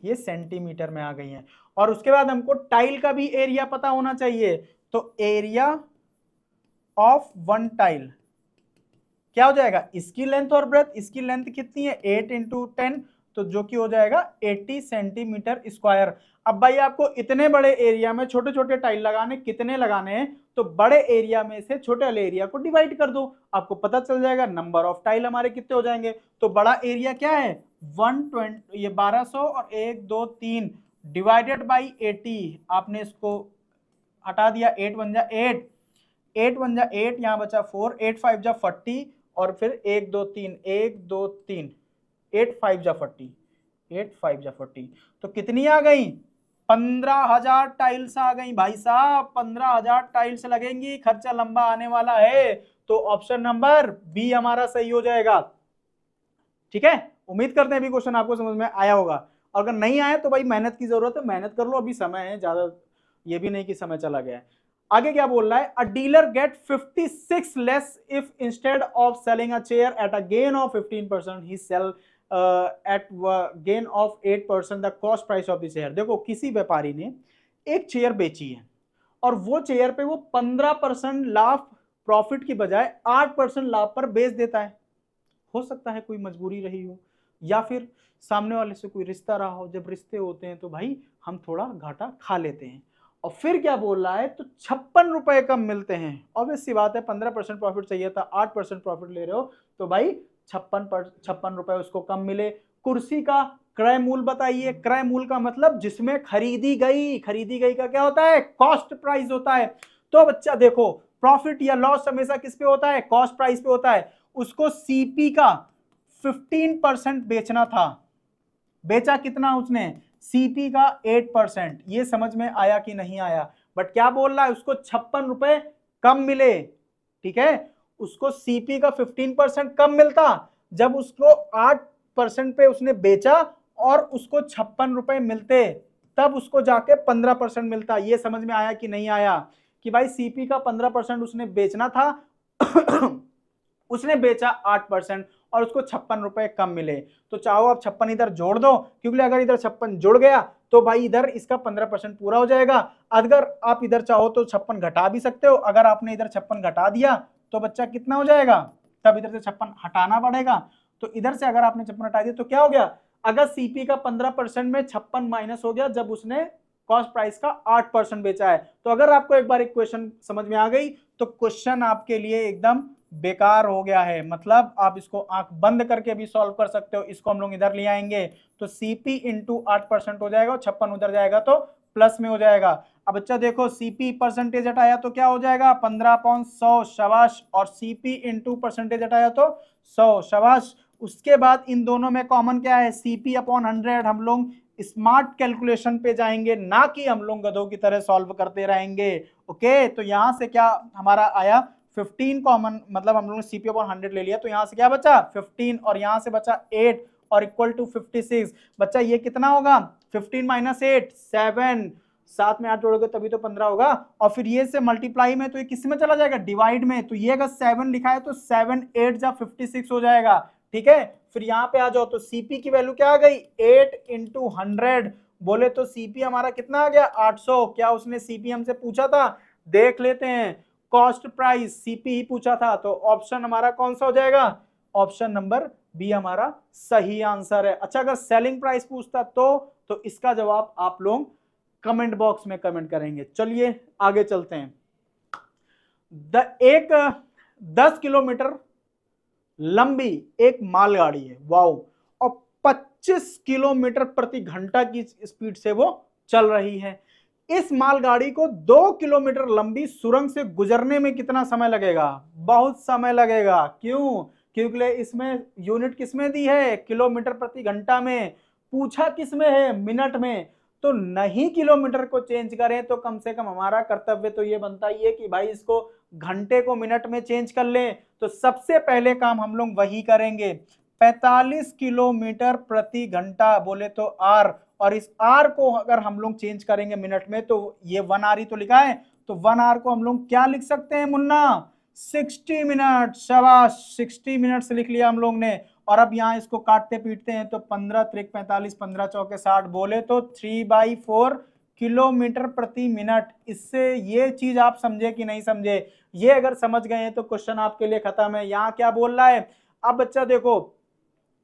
ये सेंटीमीटर में आ गई है। और उसके बाद हमको टाइल का भी एरिया पता होना चाहिए, तो एरिया ऑफ वन टाइल क्या हो जाएगा, इसकी लेंथ और ब्रेथ, इसकी लेंथ कितनी है 8 इंटू 10, तो जो कि हो जाएगा 80 सेंटीमीटर स्क्वायर। अब भाई आपको इतने बड़े एरिया में छोटे छोटे टाइल लगाने, कितने लगाने हैं, तो बड़े एरिया में से छोटे वाले एरिया को डिवाइड कर दो, आपको पता चल जाएगा नंबर ऑफ टाइल हमारे कितने हो जाएंगे। तो बड़ा एरिया क्या है 120, ये 1200 और 1 2 3 डिवाइडेड बाई 80, आपने इसको हटा दिया, 8 1 जा 8, 8 1 जा 8, यहाँ बचा 4, 8 5 जा 40, और फिर 1 2 3 1 2 3 8 5 जा 40, 8 5 जा 40, तो कितनी आ गई 15,000 टाइल्स आ गई भाई साहब, 15,000 टाइल्स लगेंगी, खर्चा लंबा आने वाला है, तो ऑप्शन नंबर बी हमारा सही हो जाएगा। ठीक है, उम्मीद करते हैं अभी क्वेश्चन आपको समझ में आया होगा, अगर नहीं आया तो भाई मेहनत की जरूरत है, मेहनत कर लो, अभी समय है, ज्यादा ये भी नहीं कि समय चला गया है। आगे क्या बोल रहा है, a dealer get 56 less if instead of selling a chair at a gain of 15% he sell at gain of 8% the cost price of the chair. देखो किसी व्यापारी ने एक चेयर बेची है और वो चेयर पे वो 15% लाभ प्रॉफिट की बजाय 8% लाभ पर बेच देता है। हो सकता है कोई मजबूरी रही हो या फिर सामने वाले से कोई रिश्ता रहा हो, जब रिश्ते होते हैं तो भाई हम थोड़ा घाटा खा लेते हैं। और फिर क्या बोल रहा है, तो 56 रुपए कम मिलते हैं, ऑब्वियस सी बात है 15% प्रॉफिट चाहिए था, 8% प्रॉफिट ले रहे हो तो भाई 56 रुपए उसको कम मिले। कुर्सी का क्रय मूल्य बताइए, क्रय मूल्य का मतलब जिसमें खरीदी गई, खरीदी गई का क्या होता है कॉस्ट प्राइस होता है। तो बच्चा देखो प्रॉफिट या लॉस हमेशा किस पे होता है, कॉस्ट प्राइस पे होता है। उसको सीपी का 15% बेचना था, बेचा कितना उसने सीपी का 8%, ये समझ में आया कि नहीं आया, बट क्या बोल रहा है उसको 56 रुपए कम मिले। ठीक है, उसको सीपी का 15% कम मिलता जब उसको 8% पे उसने बेचा और उसको 56 रुपए मिलते, तब उसको जाके 15% मिलता। ये समझ में आया कि नहीं आया कि भाई सीपी का 15% उसने बेचना था उसने बेचा 8% और उसको 56 रुपए कम मिले। तो चाहो आप 56 इधर जोड़ दो, क्योंकि अगर इधर 56 जुड़ गया तो भाई इधर इसका 15% पूरा हो जाएगा। अगर आप इधर चाहो तो 56 घटा भी सकते हो। अगर आपने इधर 56 घटा दिया तो बच्चा कितना हो जाएगा, तब इधर से 56 हटाना पड़ेगा। तो इधर से अगर आपने 56 हटा दिया तो क्या हो गया, अगर सीपी का 15% में 56 माइनस हो गया जब उसने कॉस्ट प्राइस का 8% बेचा है। तो अगर आपको एक बार इक्वेशन समझ में आ गई तो क्वेश्चन आपके लिए एकदम बेकार हो गया है। मतलब आप इसको आंख बंद करके भी सॉल्व कर सकते हो। इसको हम लोग इधर ले आएंगे तो सीपी इंटू 8% हो जाएगा और 56 उधर जाएगा तो प्लस में हो जाएगा। अब बच्चा देखो सीपी परसेंटेज हटाया तो क्या हो जाएगा 15/100 शाबाश, और सीपी इंटू परसेंटेज हटाया तो 100 शाबाश। उसके बाद इन दोनों में कॉमन क्या है, सीपी अपॉन 100। हम लोग स्मार्ट कैलकुलेशन पे जाएंगे, ना कि हम लोग गधों की तरह सॉल्व करते रहेंगे। ओके, तो यहां से क्या हमारा आया 15 कॉमन, मतलब हम लोगों ने सीपी अपॉन 100 ले लिया तो यहां से क्या बचा 15 और यहां से बचा 8 और इक्वल टू 56। बच्चा ये कितना होगा 15 माइनस 8 7, साथ में 8 जोड़ोगे तभी तो 15 होगा। और फिर ये से मल्टीप्लाई में तो ये किस में चला जाएगा डिवाइड में, तो ये अगर 7 लिखा है तो 7 8 जा 56 हो जाएगा। ठीक है, फिर यहाँ पे आ जाओ तो सीपी की वैल्यू क्या आ गई 8 इंटू 100, बोले तो सीपी हमारा कितना आ गया 800। क्या उसने सीपी हमसे पूछा था, देख लेते हैं। कॉस्ट प्राइस सीपी ही पूछा था, तो ऑप्शन हमारा कौन सा हो जाएगा, ऑप्शन नंबर बी हमारा सही आंसर है। अच्छा, अगर सेलिंग प्राइस पूछता तो इसका जवाब आप लोग कमेंट बॉक्स में कमेंट करेंगे। चलिए आगे चलते हैं। एक 10 किलोमीटर लंबी एक मालगाड़ी है, वाओ, और 25 किलोमीटर प्रति घंटा की स्पीड से वो चल रही है। इस मालगाड़ी को 2 किलोमीटर लंबी सुरंग से गुजरने में कितना समय लगेगा, बहुत समय लगेगा। क्यों, क्योंकि इसमें यूनिट किसमें दी है किलोमीटर प्रति घंटा में, पूछा किसमें है मिनट में। तो नहीं किलोमीटर को चेंज करें तो कम से कम हमारा कर्तव्य तो ये बनता ही है कि भाई इसको घंटे को मिनट में चेंज कर लें। तो सबसे पहले काम हम लोग वही करेंगे, 45 किलोमीटर प्रति घंटा बोले तो आर, और इस आर को अगर हम लोग चेंज करेंगे मिनट में तो ये 1 आर ही तो लिखा है, तो 1 आर को हम लोग क्या लिख सकते हैं मुन्ना 60 मिनट। शाबाश, 60 मिनट से लिख लिया हम लोग ने। और अब यहाँ इसको काटते पीटते हैं तो 15 त्रिक 45 15 चौके 60, बोले तो 3/4 किलोमीटर प्रति मिनट। इससे ये चीज आप समझे कि नहीं समझे, ये अगर समझ गए हैं तो क्वेश्चन आपके लिए खत्म है। यहाँ क्या बोल रहा है, अब बच्चा देखो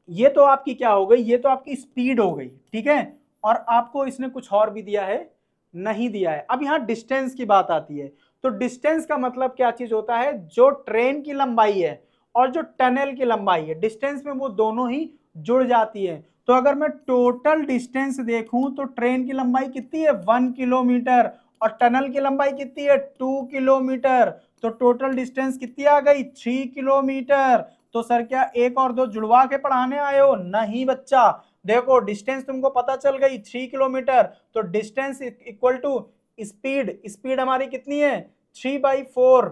ये तो आपकी क्या हो गई, ये तो आपकी स्पीड हो गई, ठीक है, और आपको इसने कुछ और भी दिया है, नहीं दिया है। अब यहाँ डिस्टेंस की बात आती है, तो डिस्टेंस का मतलब क्या चीज होता है, जो ट्रेन की लंबाई है और जो टनल की लंबाई है, डिस्टेंस में वो दोनों ही जुड़ जाती है। तो अगर मैं टोटल डिस्टेंस देखूं तो ट्रेन की लंबाई कितनी है 1 किलोमीटर और टनल की लंबाई कितनी है 2 किलोमीटर, तो टोटल डिस्टेंस कितनी आ गई 3 किलोमीटर। तो सर क्या 1 और 2 जुड़वा के पढ़ाने आए हो, नहीं बच्चा, देखो डिस्टेंस तुमको पता चल गई 3 किलोमीटर, तो distance equal to speed, speed हमारी कितनी है 3/4,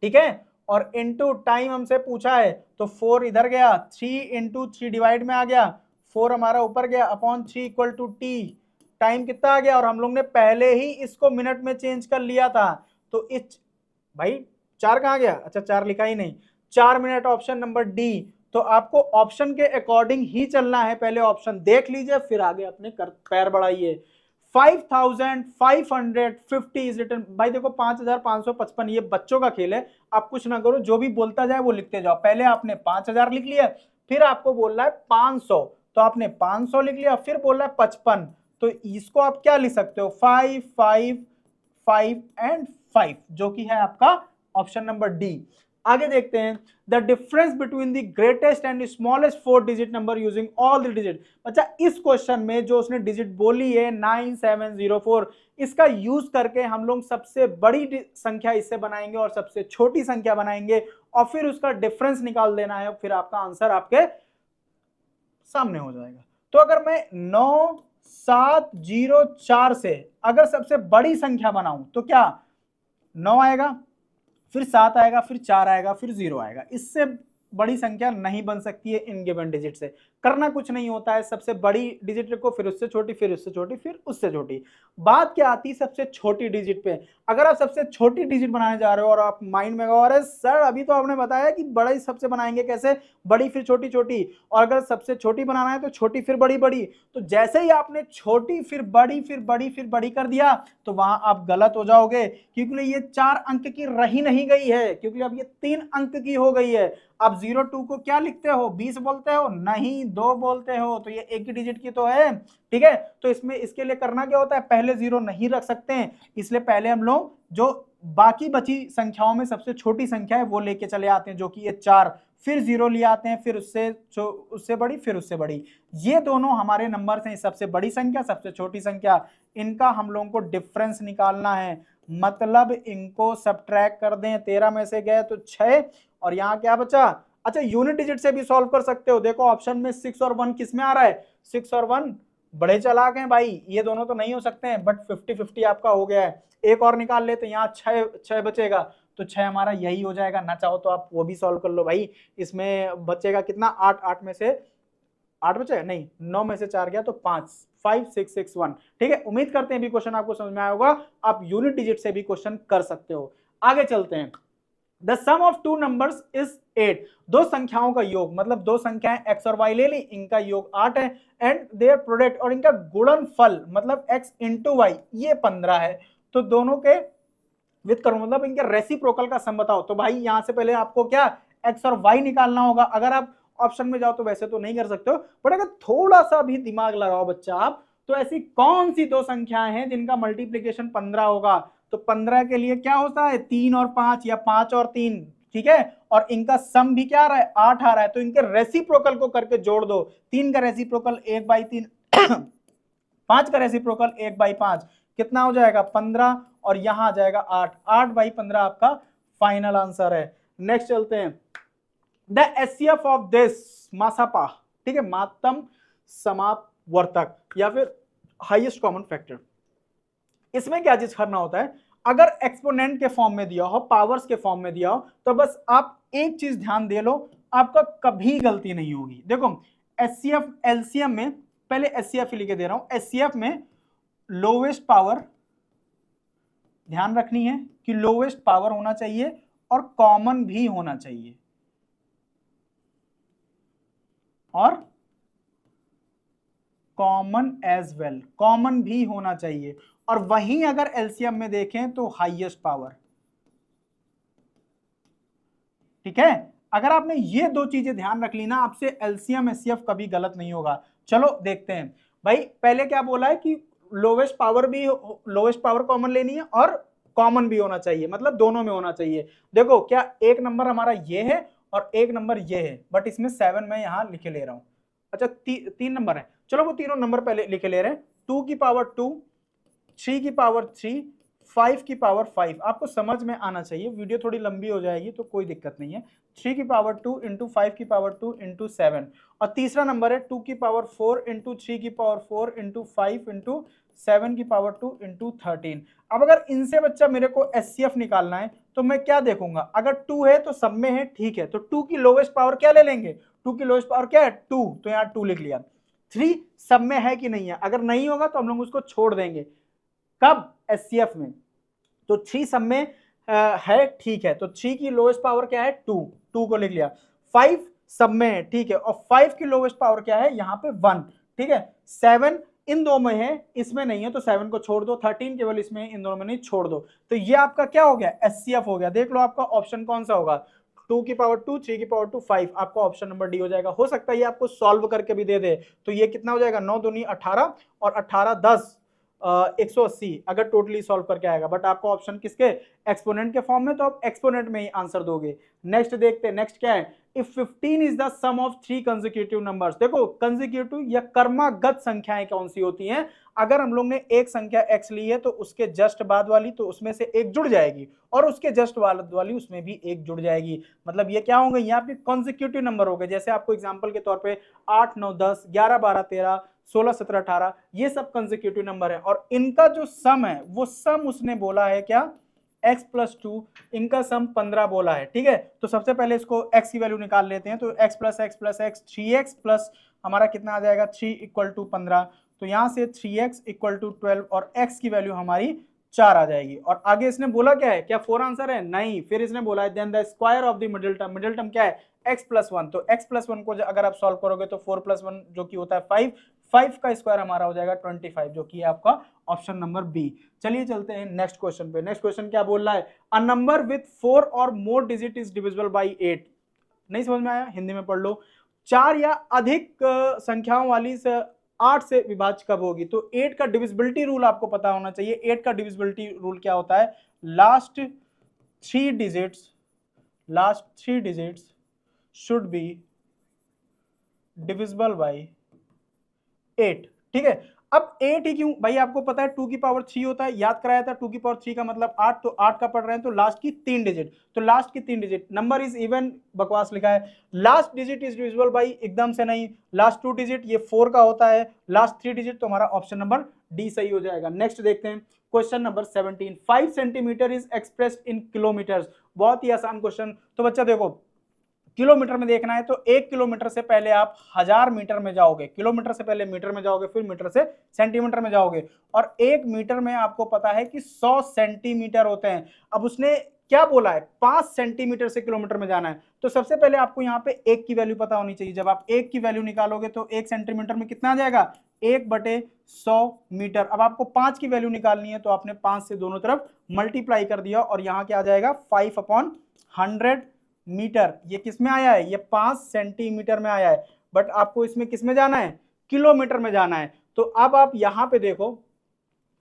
ठीक है, और इनटू टाइम हमसे पूछा है तो 4 इधर गया, 3 इंटू 3 डिवाइड में आ गया, 4 हमारा ऊपर गया upon 3 equal to T, time कितना आ गया, और हम लोग ने पहले ही इसको मिनट में चेंज कर लिया था। तो इस भाई 4 कहाँ गया, अच्छा 4 लिखा ही नहीं, 4 मिनट, ऑप्शन नंबर डी। तो आपको ऑप्शन के अकॉर्डिंग ही चलना है, पहले ऑप्शन देख लीजिए फिर आगे अपने पैर बढ़ाइए। 5550 इज रिटन, भाई देखो 5555, ये बच्चों का खेल है, आप कुछ ना करो, जो भी बोलता जाए वो लिखते जाओ। पहले आपने 5000 लिख लिया, फिर आपको बोल रहा है 500, तो आपने 500 लिख लिया, फिर बोल रहा है 55, तो इसको आप क्या लिख सकते हो 5 5 5 एंड 5, जो कि है आपका ऑप्शन नंबर डी। आगे देखते हैं, the difference between the greatest and smallest 4 digit number using all the digit. अच्छा, इस क्वेश्चन में जो उसने डिजिट बोली है 9704, इसका यूज करके हम लोग सबसे बड़ी संख्या इससे बनाएंगे और सबसे छोटी संख्या बनाएंगे और फिर उसका डिफरेंस निकाल देना है, फिर आपका आंसर आपके सामने हो जाएगा। तो अगर मैं 9704 से अगर सबसे बड़ी संख्या बनाऊं तो क्या 9 आएगा, फिर 7 आएगा, फिर 4 आएगा, फिर 0 आएगा। इससे बड़ी संख्या नहीं बन सकती है इन गिवन डिजिट से। करना कुछ नहीं होता है, सबसे बड़ी डिजिट रखो, फिर उससे छोटी, फिर उससे छोटी, फिर उससे छोटी। बात क्या आती है सबसे छोटी डिजिट पे। अगर आप सबसे छोटी डिजिट बनाने जा रहे हो और आप माइंड में कहो अरे सर अभी तो आपने बताया कि बड़ा सबसे बनाएंगे कैसे, बड़ी फिर छोटी छोटी, और अगर सबसे छोटी बनाना है तो छोटी फिर बड़ी बड़ी। तो जैसे ही आपने छोटी फिर बड़ी फिर बड़ी फिर बड़ी कर दिया तो वहां आप गलत हो जाओगे, क्योंकि ये 4 अंक की रही नहीं गई है, क्योंकि अब ये 3 अंक की हो गई है। अब 02 को क्या लिखते हो, 20 बोलते हो, नहीं 2 बोलते हो, तो ये एक ही डिजिट की तो है। ठीक है, तो इसमें इसके लिए करना क्या होता है, पहले 0 नहीं रख सकते हैं, इसलिए पहले हम लोग जो बाकी बची संख्याओं में सबसे छोटी संख्या है वो लेके चले आते हैं, जो कि ये 4, फिर 0 ले आते हैं, फिर उससे बड़ी, फिर उससे बड़ी। ये दोनों हमारे नंबर हैं, सबसे बड़ी संख्या सबसे छोटी संख्या, इनका हम लोगों को डिफरेंस निकालना है। मतलब इनको सब्ट्रैक्ट कर दें, 13 में से गए तो 6, और यहाँ क्या बचा। अच्छा यूनिट डिजिट से भी सॉल्व कर सकते हो, देखो ऑप्शन में 6 और 1 किस में आ रहा है, 6 और 1 बड़े चालाक हैं भाई, ये दोनों तो नहीं हो सकते हैं, बट 50-50 आपका हो गया है। एक और निकाल लेते हैं, यहाँ 6 बचेगा, तो 6 हमारा यही हो जाएगा। ना चाहो तो आप वो भी सॉल्व कर लो भाई, इसमें बचेगा कितना, 8, 8 में से 8 बचे नहीं, 9 में से 4 गया तो 5, 5 6 6 1। ठीक है, उम्मीद करते हैं भी क्वेश्चन आपको समझ में आया होगा, आप यूनिट डिजिट से भी क्वेश्चन कर सकते हो। आगे चलते हैं। The sum of two numbers is 8, दो संख्याओं का योग, मतलब दो संख्याएं x और y ले ली, इनका योग 8 है, एंड देयर प्रोडक्ट, और इनका गुणनफल मतलब x इंटू वाई ये 15 है। तो दोनों के विद करो, मतलब इनके रेसिप्रोकल का सम बताओ। तो भाई यहां से पहले आपको क्या x और y निकालना होगा। अगर आप ऑप्शन में जाओ तो वैसे तो नहीं कर सकते हो, बट अगर थोड़ा सा भी दिमाग लगाओ बच्चा आप, तो ऐसी कौन सी दो संख्याएं हैं जिनका मल्टीप्लीकेशन 15 होगा। तो 15 के लिए क्या होता है, 3 और 5 या 5 और 3। ठीक है, और इनका सम भी क्या आ रहा है, 8 आ रहा है, तो इनके रेसिप्रोकल को करके जोड़ दो। 3 का रेसिप्रोकल 1/3, 5 का रेसिप्रोकल 1/5, कितना हो जाएगा 15, और यहां आ जाएगा 8, 8/15 आपका फाइनल आंसर है। नेक्स्ट चलते हैं। द एचसीएफ ऑफ दिस मासापा, ठीक है, महत्तम समापवर्तक या फिर हाईएस्ट कॉमन फैक्टर, इसमें क्या चीज करना होता है, अगर एक्सपोनेंट के फॉर्म में दिया हो, पावर्स के फॉर्म में दिया हो, तो बस आप एक चीज ध्यान दे लो, आपका कभी गलती नहीं होगी। देखो एचसीएफ एलसीएम में, पहले एचसीएफ लिख के दे रहा हूं, एचसीएफ में लोवेस्ट पावर ध्यान रखनी है कि लोवेस्ट पावर होना चाहिए और कॉमन भी होना चाहिए, और कॉमन एज वेल, कॉमन भी होना चाहिए। और वहीं अगर एलसीएम में देखें तो हाईएस्ट पावर। ठीक है, अगर आपने ये दो चीजें ध्यान रख ली ना, आपसे एलसीएम एचसीएफ कभी गलत नहीं होगा। चलो देखते हैं भाई, पहले क्या बोला है कि लोवेस्ट पावर भी, लोवेस्ट पावर कॉमन लेनी है और कॉमन भी होना चाहिए, मतलब दोनों में होना चाहिए। देखो क्या एक नंबर हमारा ये है और एक नंबर ये है, बट इसमें 7 मैं यहां लिखे ले रहा हूं। अच्छा 3 नंबर है, चलो वो तीनों नंबर पहले लिखे ले रहे हैं। 2 की पावर 2, 3 की पावर 3, 5 की पावर 5। आपको समझ में आना चाहिए, वीडियो थोड़ी लंबी हो जाएगी तो कोई दिक्कत नहीं है। 3 की पावर 2 इंटू 5 की पावर 2 इंटू 7, और तीसरा नंबर है 2 की पावर 4 इंटू 3 की पावर 4 इंटू 5 इंटू 7 की पावर 2 इंटू 13। अब अगर इनसे बच्चा मेरे को एचसीएफ निकालना है तो मैं क्या देखूंगा, अगर 2 है तो सब में है, ठीक है, तो 2 की लोवेस्ट पावर क्या ले लेंगे, 2 की लोवेस्ट पावर क्या है 2, तो यहाँ 2 लिख लिया। 3 सब में है कि नहीं है, अगर नहीं होगा तो हम लोग उसको छोड़ देंगे। कब, एचसीएफ में, तो 3 सब में है, ठीक है, तो 3 की लोवेस्ट पावर क्या है 2, 2 को लिख लिया। 5 सब में है, ठीक है, और 5 की लोवेस्ट पावर क्या है यहाँ पे 1, ठीक है। 7 इन दो में है, इसमें नहीं है, तो 7 को छोड़ दो। 13 केवल इसमें, इन दोनों में नहीं, छोड़ दो। तो ये आपका क्या हो गया, एचसीएफ हो गया। देख लो आपका ऑप्शन कौन सा होगा, 2 की पावर 2, 3 की पावर 2, 5, आपका ऑप्शन नंबर डी हो जाएगा। हो सकता है ये आपको सॉल्व करके भी दे दे, तो ये कितना हो जाएगा, 9 दूनी 18 और 18 10 180 अगर टोटली सॉल्व करके आएगा। बट आपको ऑप्शन किसके, एक्सपोनेंट के फॉर्म में, तो आप एक्सपोनेंट में ही आंसर दोगे। नेक्स्ट देखते हैं, नेक्स्ट क्या है, if 15 is the sum of 3 consecutive numbers. देखो कंसेक्यूटिव या क्रमागत संख्याएं कौन सी होती हैं, अगर हम लोग ने एक संख्या x ली है तो उसके जस्ट बाद वाली, तो उसमें से एक जुड़ जाएगी, और उसके जस्ट बाद वाली उसमें भी एक जुड़ जाएगी। मतलब ये क्या होंगे, ये आपके कंसेक्यूटिव नंबर हो गए। जैसे आपको एग्जांपल के तौर पे 8 9 10 11 12 13 16 17 18, ये सब कंसेक्यूटिव नंबर है, और इनका जो सम है वो सम उसने बोला है क्या, x प्लस 2, इनका सम 15 बोला है, ठीक है। तो सबसे पहले इसको x की वैल्यू निकाल लेते हैं। तो x plus x plus x 3x plus हमारा कितना आ जाएगा 3 इक्वल टू 15। तो यहाँ से 3x इक्वल टू 12 और x की वैल्यू हमारी 4 आ जाएगी। और आगे इसने बोला क्या है, क्या 4 आंसर है? नहीं, फिर इसने बोला है then the square of the middle term. Middle term क्या है? x plus 1। तो x प्लस 1 को अगर आप सॉल्व करोगे तो 4 प्लस 1 जो कि होता है 5, 5 का स्क्वायर हमारा हो जाएगा 25, जो कि है आपका ऑप्शन नंबर बी। चलिए चलते हैं नेक्स्ट क्वेश्चन पे। नेक्स्ट क्वेश्चन क्या बोल रहा है? अ नंबर विथ 4 और मोर डिजिट इज डिविजिबल बाय 8। नहीं समझ में आया? हिंदी में पढ़ लो। 4 या अधिक संख्याओं वाली 8 से विभाज्य कब होगी? तो 8 का डिविजिबिलिटी रूल आपको पता होना चाहिए। 8 का डिविजिबिलिटी रूल क्या होता है? Last three digits should be divisible by 8, ठीक है। अब 8 ही क्यों भाई? आपको पता है 2 की पावर 3 होता है, याद कराया था 2 की पावर 3 का मतलब 8, तो 8 का पढ़ रहे हैं तो लास्ट की 3 डिजिट। तो लास्ट की 3 डिजिट, नंबर इज इवन, बकवास लिखा है। Last digit is divisible by, एकदम से नहीं। लास्ट 2 डिजिट ये 4 का होता है, लास्ट 3 डिजिट, तो हमारा ऑप्शन नंबर डी सही हो जाएगा। नेक्स्ट देखते हैं question number 17। 5 centimetre is expressed in kilometres. बहुत ही आसान क्वेश्चन। तो बच्चा देखो, किलोमीटर में देखना है तो 1 किलोमीटर से पहले आप 1000 मीटर में जाओगे, किलोमीटर से पहले मीटर में जाओगे, फिर मीटर से सेंटीमीटर में जाओगे, और 1 मीटर में आपको पता है कि 100 सेंटीमीटर होते हैं। अब उसने क्या बोला है? 5 सेंटीमीटर से किलोमीटर में जाना है। तो सबसे पहले आपको यहाँ पे 1 की वैल्यू पता होनी चाहिए। जब आप 1 की वैल्यू निकालोगे तो 1 सेंटीमीटर में कितना आ जाएगा? 1/100 मीटर। अब आपको 5 की वैल्यू निकालनी है तो आपने 5 से दोनों तरफ मल्टीप्लाई कर दिया, और यहाँ क्या आ जाएगा? 5/100 मीटर। ये किस में आया है? ये 5 सेंटीमीटर में आया है, बट आपको इसमें किस में जाना है? किलोमीटर में जाना है। तो अब आप यहां पे देखो,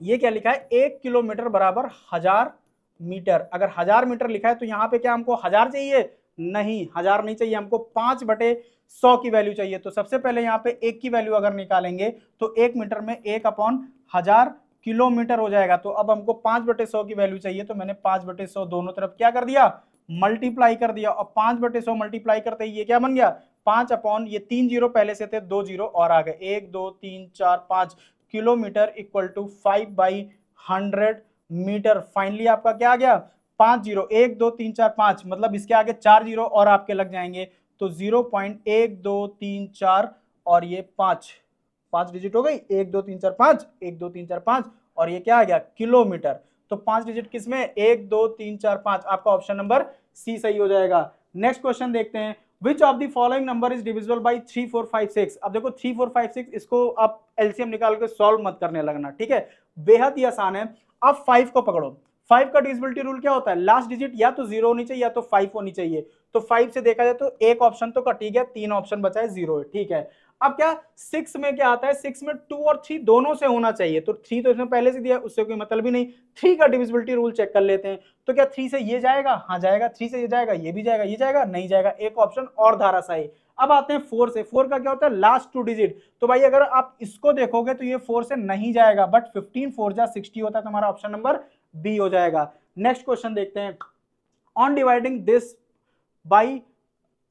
ये क्या लिखा है? 1 किलोमीटर बराबर 1000 मीटर। अगर 1000 मीटर लिखा है तो यहाँ पे क्या हमको 1000 चाहिए? नहीं, 1000 नहीं चाहिए, हमको 5/100 की वैल्यू चाहिए। तो सबसे पहले यहाँ पे 1 की वैल्यू अगर निकालेंगे तो 1 मीटर में 1/1000 किलोमीटर हो जाएगा। तो अब हमको 5/100 की वैल्यू चाहिए, तो मैंने 5/100 दोनों तरफ क्या कर दिया? मल्टीप्लाई कर दिया। और 5/100 मल्टीप्लाई करते ही ये क्या बन गया? 5 ये 3 जीरो पहले से थे, 2 जीरो और आ गए, 1 2 3 4 5 kilometre equal to 5/100 metre. Finally आपका क्या आ गया? 5 जीरो, 1 2 3 4 5, मतलब इसके आगे 4 जीरो और आपके लग जाएंगे, तो 0.1234 और ये 5 डिजिट हो गई। 1 2 3 4 5, 1 2 3 4 5, और ये क्या आ गया? किलोमीटर। तो 5 डिजिट किसमें? 1 2 3 4 5। आपका ऑप्शन नंबर सी सही हो जाएगा। नेक्स्ट क्वेश्चन देखते हैं। Which of the following number is divisible by 3 4 5 6। अब देखो 3 4 5 6, इसको आप एलसीएम निकाल के सॉल्व मत करने लगना, ठीक है, बेहद ही आसान है। अब 5 को पकड़ो। 5 का डिविजिबिलिटी रूल क्या होता है? लास्ट डिजिट या तो 0 होनी चाहिए या तो 5 होनी चाहिए। तो 5 से देखा जाए तो एक ऑप्शन तो कट ही गया, 3 ऑप्शन बचा है, 0 है, ठीक है। अब क्या 6 में क्या आता है? 6 में 2 और 3 दोनों से होना चाहिए, तो 3 तो इसमें पहले से दिया, उससे कोई मतलब ही नहीं। 3 का डिविजिबिलिटी रूल चेक कर लेते हैं। तो क्या 3 से ये जाएगा? हाँ जाएगा। 3 से ये जाएगा? ये भी जाएगा। ये जाएगा? नहीं जाएगा। एक ऑप्शन और धाराशायी। अब आते हैं 4 से। 4 का क्या होता है? Last 2 digit. तो भाई अगर आप इसको देखोगे तो ये 4 से नहीं जाएगा, बट 15 4 जा 60 होता है, तो हमारा ऑप्शन नंबर बी हो जाएगा। नेक्स्ट क्वेश्चन देखते हैं। On dividing this by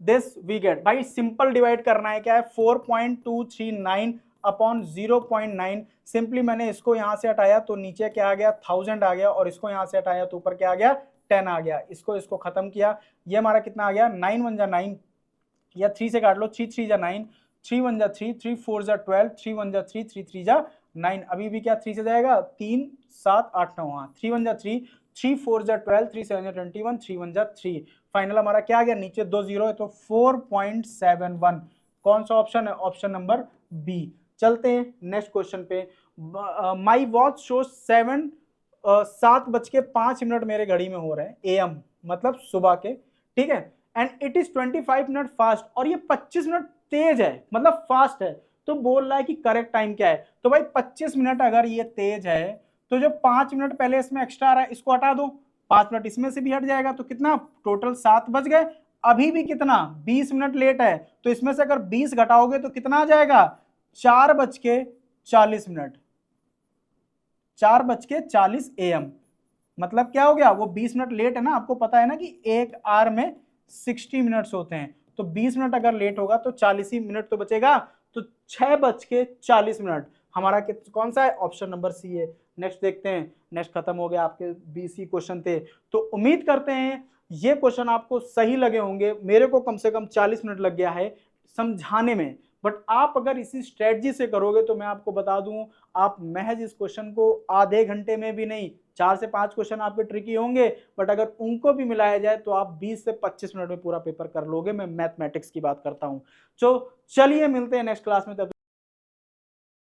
this we get, भाई सिंपल डिवाइड करना है, क्या है? 4.239 अपॉन 0.9। सिंपली मैंने इसको यहां से हटाया तो नीचे क्या आ गया? 1000 आ गया, और इसको यहां से हटाया तो ऊपर क्या आ गया? 10 आ गया। इसको खत्म किया, ये हमारा कितना आ गया? 9 1 जा 9, या 3 से काट लो, 3 3 जा 9, 3 1 जा 3, 3 4 जा 12, 3 1 जा 3, 3 3 जा 9। अभी भी क्या 3 से जाएगा? 3 7 8 9, हाँ 3 1 जा 3, 3 4 जा 12, 3 7 जा 21, 3 1 जा 3। फाइनल हमारा क्या आ गया? नीचे 2 जीरो है, तो 4.71। कौन सा ऑप्शन है? Option number B. चलते हैं नेक्स्ट क्वेश्चन पे। माई वॉच शो 7:05 मेरे घड़ी में हो रहे हैं, एएम मतलब सुबह के, ठीक है, and it is 25 minute fast, और ये 25 मिनट तेज है, मतलब फास्ट है। तो बोल रहा है कि करेक्ट टाइम क्या है? तो भाई 25 मिनट अगर ये तेज है, तो जो 5 मिनट पहले इसमें एक्स्ट्रा आ रहा है इसको हटा दो, 5 मिनट इसमें से भी हट जाएगा, तो कितना टोटल 7 बज गए। अभी भी कितना? 20 मिनट लेट है, तो इसमें से अगर 20 घटाओगे तो कितना आ जाएगा? 4:40, 4:40 AM। मतलब क्या हो गया? वो 20 मिनट लेट है ना, आपको पता है ना कि एक आवर में 60 मिनट्स होते हैं, तो 20 मिनट अगर लेट होगा तो 40 ही मिनट तो बचेगा, तो 6:40 हमारा कौन सा है? ऑप्शन नंबर सी है। नेक्स्ट देखते हैं। नेक्स्ट खत्म हो गया, आपके 20 ही क्वेश्चन थे। तो उम्मीद करते हैं ये क्वेश्चन आपको सही लगे होंगे। मेरे को कम से कम 40 मिनट लग गया है समझाने में, बट आप अगर इसी स्ट्रेटजी से करोगे तो मैं आपको बता दूं, आप महज इस क्वेश्चन को आधे घंटे में भी नहीं, 4 से 5 क्वेश्चन आपके ट्रिकी होंगे, बट अगर उनको भी मिलाया जाए तो आप 20 से 25 मिनट में पूरा पेपर कर लोगे। मैं मैथमेटिक्स की बात करता हूं। तो चलिए मिलते हैं नेक्स्ट क्लास में।